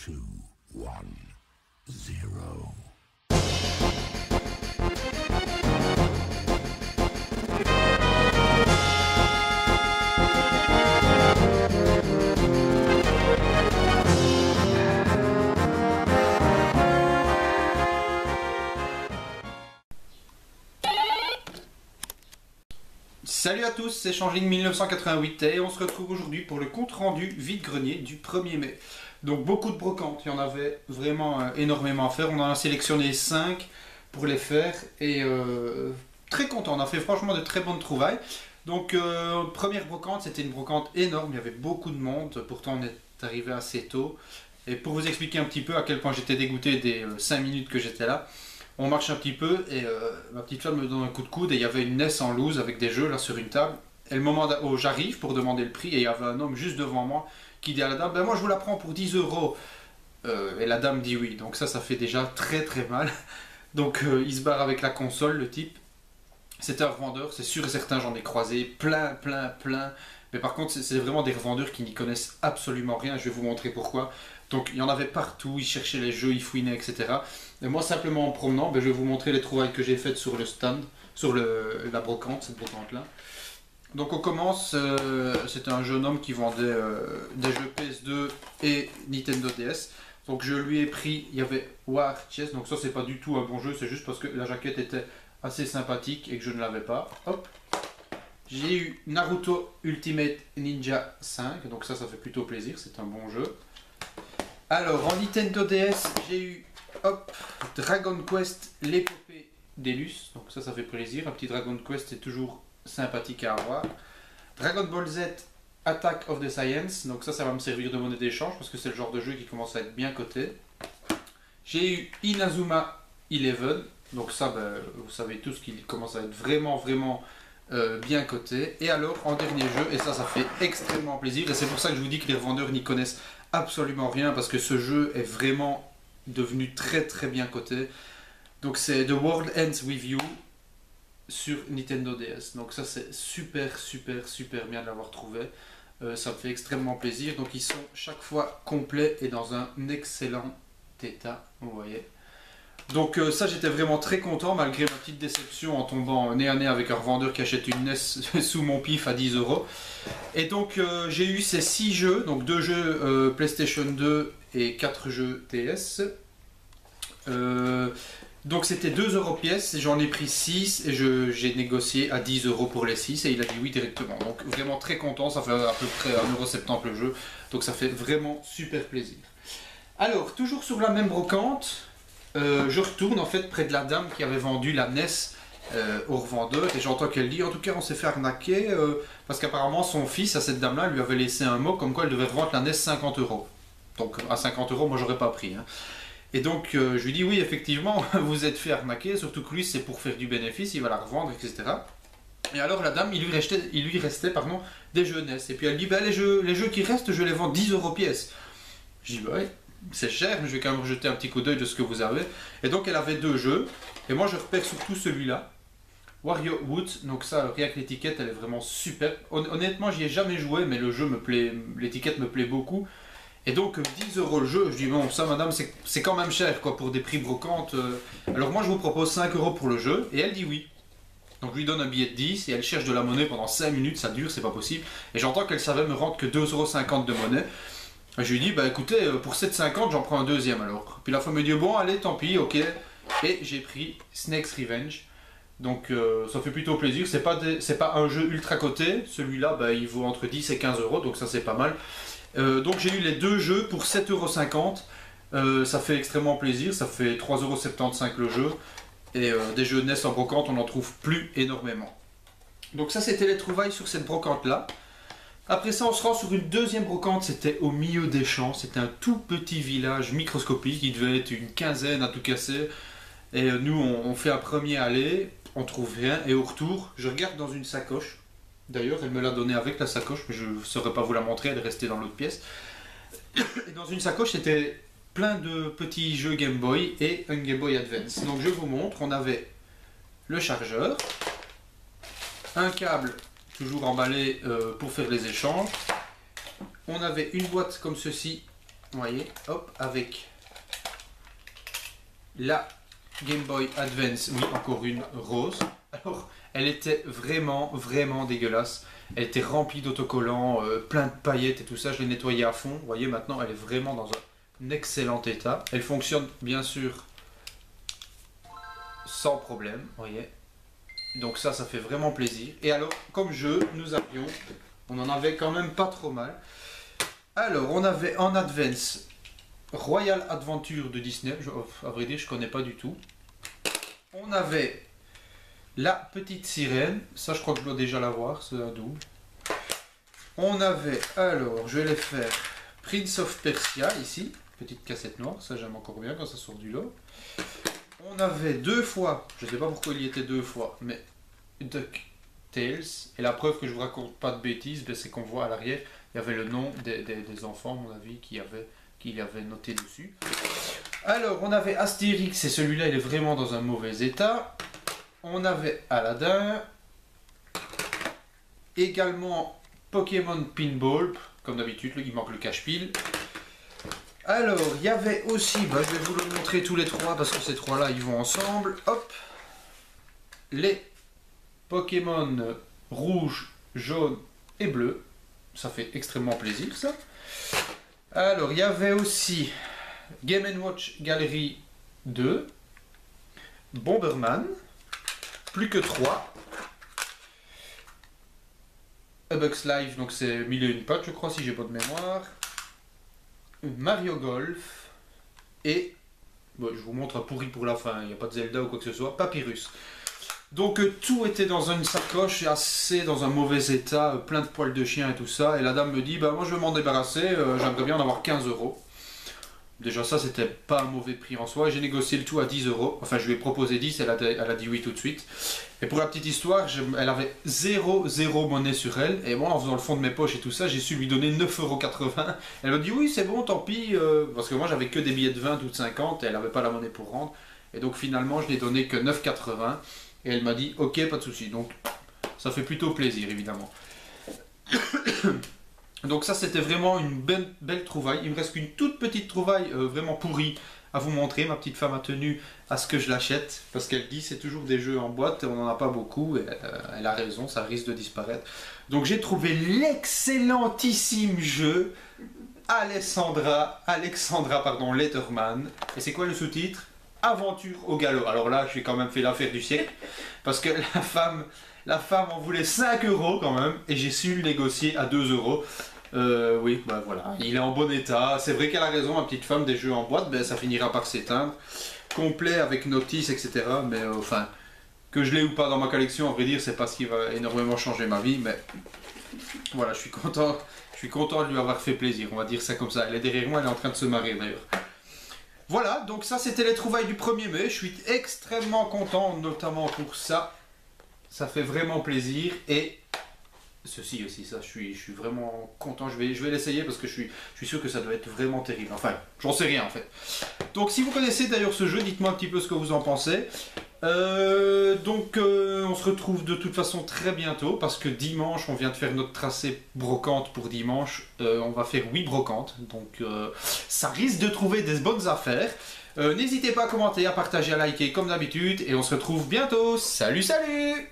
2, 1, 0. Salut à tous, c'est Changing 1988 et on se retrouve aujourd'hui pour le compte rendu vide-grenier du 1er mai. Donc beaucoup de brocantes, il y en avait vraiment énormément à faire. On en a sélectionné 5 pour les faire et très content, on a fait franchement de très bonnes trouvailles. Donc première brocante, c'était une brocante énorme, il y avait beaucoup de monde, pourtant on est arrivé assez tôt. Et pour vous expliquer un petit peu à quel point j'étais dégoûté des 5 minutes que j'étais là, on marche un petit peu et ma petite femme me donne un coup de coude et il y avait une NES en loose avec des jeux là sur une table. Et le moment où j'arrive pour demander le prix et il y avait un homme juste devant moi qui dit à la dame, ben moi je vous la prends pour 10 euros. Et la dame dit oui, donc ça fait déjà très très mal. Donc il se barre avec la console, le type. C'est un revendeur, c'est sûr et certain, j'en ai croisé plein. Mais par contre c'est vraiment des revendeurs qui n'y connaissent absolument rien, je vais vous montrer pourquoi. Donc il y en avait partout, ils cherchaient les jeux, ils fouinaient, etc. Et moi simplement en promenant, je vais vous montrer les trouvailles que j'ai faites sur le stand, sur la brocante, cette brocante là. Donc on commence, c'était un jeune homme qui vendait des jeux PS2 et Nintendo DS. Donc je lui ai pris, il y avait War Chess, donc ça c'est pas du tout un bon jeu, c'est juste parce que la jaquette était assez sympathique et que je ne l'avais pas. Hop. J'ai eu Naruto Ultimate Ninja 5, donc ça fait plutôt plaisir, c'est un bon jeu. Alors, en Nintendo DS, j'ai eu Dragon Quest l'épopée d'Elus, donc ça fait plaisir. Un petit Dragon Quest est toujours sympathique à avoir. Dragon Ball Z Attack of the Science, donc ça va me servir de monnaie d'échange parce que c'est le genre de jeu qui commence à être bien coté. J'ai eu Inazuma 11, donc ça, vous savez tous qu'il commence à être vraiment bien coté. Et alors, en dernier jeu, et ça fait extrêmement plaisir, et c'est pour ça que je vous dis que les revendeurs n'y connaissent absolument rien parce que ce jeu est vraiment devenu très bien coté. Donc c'est The World Ends With You sur Nintendo DS. Donc ça c'est super bien de l'avoir trouvé. Ça me fait extrêmement plaisir. Donc ils sont chaque fois complets et dans un excellent état, vous voyez. Donc ça j'étais vraiment très content malgré ma petite déception en tombant nez à nez avec un revendeur qui achète une NES sous mon pif à 10 euros. Et donc j'ai eu ces 6 jeux, donc 2 jeux PlayStation 2 et 4 jeux DS. Donc c'était 2 euros pièce, j'en ai pris 6 et j'ai négocié à 10 euros pour les 6 et il a dit oui directement. Donc vraiment très content, ça fait à peu près 1,70 € le jeu, donc ça fait vraiment super plaisir. Alors toujours sur la même brocante, je retourne en fait près de la dame qui avait vendu la NES au revendeur et j'entends qu'elle dit en tout cas on s'est fait arnaquer parce qu'apparemment son fils à cette dame là lui avait laissé un mot comme quoi elle devait revendre la NES 50 euros. Donc à 50 euros moi j'aurais pas pris. Hein. Et donc je lui dis oui effectivement vous êtes fait arnaquer, surtout que lui c'est pour faire du bénéfice, il va la revendre etc. Et alors la dame il lui restait des jeux NES et puis elle dit les jeux qui restent je les vends 10 euros pièce. Je dis bah ouais. C'est cher, mais je vais quand même rejeter un petit coup d'œil de ce que vous avez. Et donc elle avait 2 jeux. Et moi je repère surtout celui-là. Wario Woods. Donc ça, rien que l'étiquette, elle est vraiment super. Honnêtement, j'y ai jamais joué, mais le jeu me plaît. L'étiquette me plaît beaucoup. Et donc 10 euros le jeu. Je dis bon, ça madame, c'est quand même cher quoi pour des prix brocantes. Alors moi je vous propose 5 euros pour le jeu. Et elle dit oui. Donc je lui donne un billet de 10 et elle cherche de la monnaie pendant 5 minutes. Ça dure, c'est pas possible. Et j'entends qu'elle savait me rendre que 2,50 € de monnaie. Je lui dis, bah écoutez, pour 7,50 j'en prends un deuxième alors. Puis la femme me dit, bon allez, tant pis, ok. Et j'ai pris Snake's Revenge. Donc ça fait plutôt plaisir. C'est pas un jeu ultra coté. Celui-là, il vaut entre 10 et 15 euros, donc ça c'est pas mal. Donc j'ai eu les 2 jeux pour 7,50 €. Ça fait extrêmement plaisir. Ça fait 3,75 € le jeu. Et des jeux NES en brocante, on n'en trouve plus énormément. Donc ça c'était les trouvailles sur cette brocante-là. Après ça, on se rend sur une deuxième brocante, c'était au milieu des champs, c'était un tout petit village microscopique, il devait être une quinzaine à tout casser. Et nous, on fait un premier aller, on trouve rien, et au retour, je regarde dans une sacoche. D'ailleurs, elle me l'a donnée avec la sacoche, mais je ne saurais pas vous la montrer, elle est restée dans l'autre pièce. Et dans une sacoche, c'était plein de petits jeux Game Boy et un Game Boy Advance. Donc je vous montre, on avait le chargeur, un câble toujours emballé pour faire les échanges. On avait une boîte comme ceci Vous voyez, hop, avec la Game Boy Advance, oui, encore une rose. Alors, elle était vraiment, vraiment dégueulasse. Elle était remplie d'autocollants, plein de paillettes et tout ça. Je l'ai nettoyée à fond. Vous voyez, maintenant, elle est vraiment dans un excellent état. Elle fonctionne, bien sûr, sans problème, vous voyez. Donc ça fait vraiment plaisir. Et alors, comme jeu, on en avait quand même pas trop mal. Alors, on avait en Advance Royal Adventure de Disney. À vrai dire, je connais pas du tout. On avait La Petite Sirène. Ça, je crois que je dois déjà l'avoir. C'est un double. On avait, alors, je vais les faire. Prince of Persia, ici. Petite cassette noire. Ça, j'aime encore bien quand ça sort du lot. On avait deux fois, je sais pas pourquoi il y était deux fois, mais DuckTales. Et la preuve que je vous raconte pas de bêtises, ben, c'est qu'on voit à l'arrière, il y avait le nom des enfants, à mon avis, qu'il y avait noté dessus. Alors, on avait Astérix, et celui-là, il est vraiment dans un mauvais état. On avait Aladdin. Également Pokémon Pinball, comme d'habitude, il manque le cache-pile. Alors, il y avait aussi, je vais vous le montrer tous les trois parce que ces trois-là, ils vont ensemble. Hop, les Pokémon rouge, jaune et bleu. Ça fait extrêmement plaisir, ça. Alors, il y avait aussi Game & Watch Gallery 2, Bomberman, plus que 3. A Bugs Life, donc c'est 1001 pattes, je crois, si j'ai pas de mémoire. Mario Golf et bon, je vous montre un pourri pour la fin, il n'y a pas de Zelda ou quoi que ce soit, Papyrus. Donc tout était dans une sacoche assez dans un mauvais état, plein de poils de chien et tout ça, et la dame me dit bah moi je veux m'en débarrasser, j'aimerais bien en avoir 15 €. Déjà ça c'était pas un mauvais prix en soi, j'ai négocié le tout à 10 €, enfin je lui ai proposé 10, elle a dit oui tout de suite. Et pour la petite histoire, elle avait 0 monnaie sur elle, et moi en faisant le fond de mes poches et tout ça, j'ai su lui donner 9,80 €. Elle m'a dit oui c'est bon tant pis, parce que moi j'avais que des billets de 20 ou de 50 et elle n'avait pas la monnaie pour rendre. Et donc finalement je n'ai donné que 9,80 € et elle m'a dit ok pas de souci, donc ça fait plutôt plaisir évidemment. Donc ça c'était vraiment une belle trouvaille. Il me reste qu'une toute petite trouvaille vraiment pourrie à vous montrer. Ma petite femme a tenu à ce que je l'achète parce qu'elle dit c'est toujours des jeux en boîte et on n'en a pas beaucoup. Et, elle a raison, ça risque de disparaître. Donc j'ai trouvé l'excellentissime jeu Alexandra Letterman. Et c'est quoi le sous-titre? Aventure au galop. Alors là j'ai quand même fait l'affaire du siècle parce que la femme en voulait 5 € quand même et j'ai su le négocier à 2 €. Oui, bah voilà, il est en bon état. C'est vrai qu'elle a raison, ma petite femme, des jeux en boîte, ben, ça finira par s'éteindre. Complet avec notice, etc. Mais enfin, que je l'ai ou pas dans ma collection, à vrai dire, c'est pas ce qui va énormément changer ma vie. Mais voilà, je suis content de lui avoir fait plaisir, on va dire ça comme ça. Elle est derrière moi, elle est en train de se marrer d'ailleurs. Voilà, donc ça c'était les trouvailles du 1er mai. Je suis extrêmement content, notamment pour ça. Ça fait vraiment plaisir. Et ceci aussi, ça, je suis vraiment content. Je vais l'essayer parce que je suis sûr que ça doit être vraiment terrible. Enfin, j'en sais rien en fait. Donc si vous connaissez d'ailleurs ce jeu, dites-moi un petit peu ce que vous en pensez. On se retrouve de toute façon très bientôt parce que dimanche, on vient de faire notre tracé brocante pour dimanche. On va faire 8 brocantes. Donc ça risque de trouver des bonnes affaires. N'hésitez pas à commenter, à partager, à liker comme d'habitude. Et on se retrouve bientôt. Salut, salut!